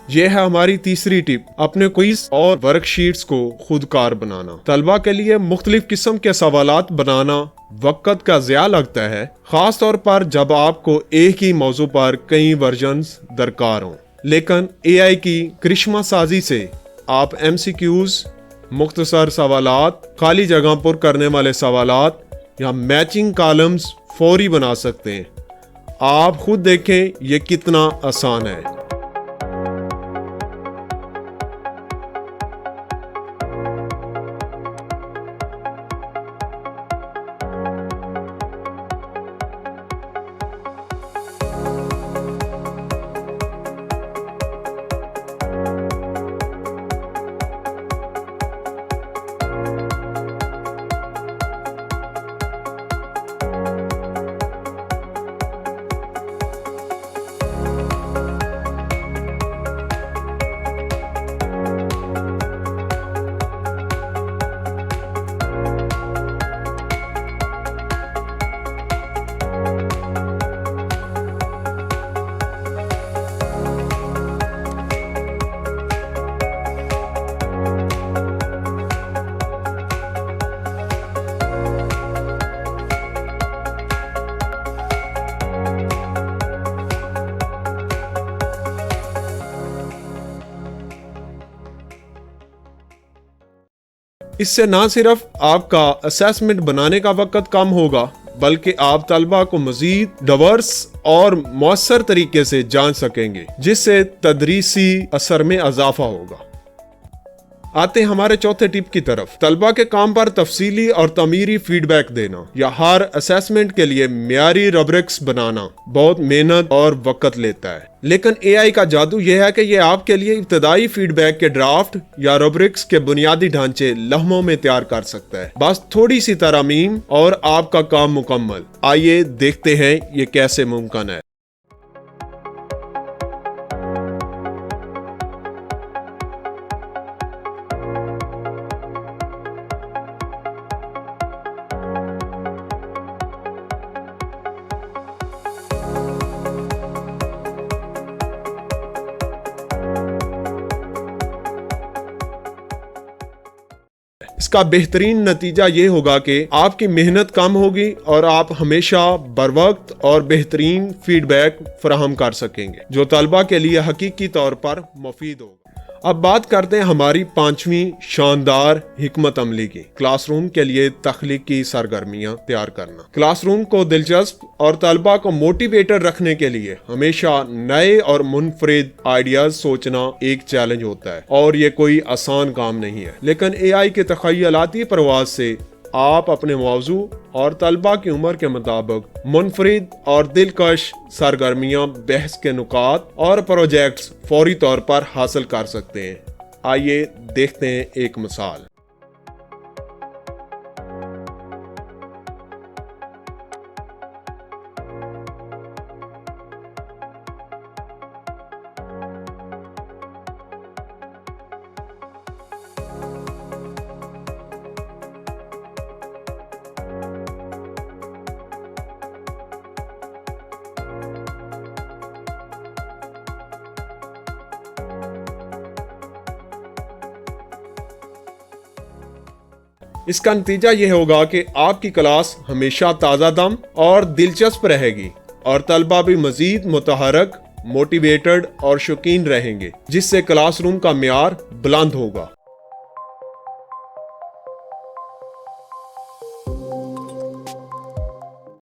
यह है हमारी तीसरी टिप, अपने क्विज और वर्कशीट्स को खुदकार बनाना। तलबा के लिए मुख्तलिफ किस्म के सवालात बनाना वक्त का ज़िया लगता है, खास तौर पर जब आपको एक ही मौजू पर कई वर्जन्स दरकार हों। लेकिन AI की करिश्मा साजी से आप MCQs, मुख्तसर सवालात, खाली जगह पर करने वाले सवालात या मैचिंग कॉलम्स फौरी बना सकते हैं। आप खुद देखें ये कितना आसान है। इससे ना सिर्फ आपका असेसमेंट बनाने का वक्त कम होगा, बल्कि आप तलबा को मजीद डाइवर्स और मौसर तरीके से जान सकेंगे, जिससे तदरीसी असर में इजाफा होगा। आते हैं हमारे चौथे टिप की तरफ, तलबा के काम पर तफसीली और तमीरी फीडबैक देना या हर असेसमेंट के लिए मियारी रब्रिक्स बनाना बहुत मेहनत और वक्त लेता है। लेकिन AI का जादू यह है कि यह आपके लिए इब्तदाई फीडबैक के ड्राफ्ट या रब्रिक्स के बुनियादी ढांचे लम्हों में तैयार कर सकता है। बस थोड़ी सी तरमीम और आपका काम मुकम्मल। आइए देखते हैं ये कैसे मुमकिन है। इसका बेहतरीन नतीजा ये होगा कि आपकी मेहनत कम होगी और आप हमेशा बरवक्त और बेहतरीन फीडबैक फराहम कर सकेंगे, जो तलबा के लिए हकीकी तौर पर मुफीद होगा। अब बात करते हैं हमारी पांचवी शानदार हिकमत अमली की, क्लासरूम के लिए तख्लीकी सरगर्मियां तैयार करना। क्लासरूम को दिलचस्प और तलबा को मोटिवेटेड रखने के लिए हमेशा नए और मुनफरिद आइडियाज सोचना एक चैलेंज होता है और ये कोई आसान काम नहीं है। लेकिन AI के तखयलाती परवाज से आप अपने मौजू और तलबा की उम्र के मुताबिक मुनफरिद और दिलकश सरगर्मियां, बहस के नुकात और प्रोजेक्ट्स फौरी तौर पर हासिल कर सकते हैं। आइए देखते हैं एक मिसाल। इसका नतीजा यह होगा कि आपकी क्लास हमेशा ताज़ा दम और दिलचस्प रहेगी और तलबा भी मजीद मुतहरक, मोटिवेटेड और शौकीन रहेंगे, जिससे क्लासरूम का मियार बुलंद होगा।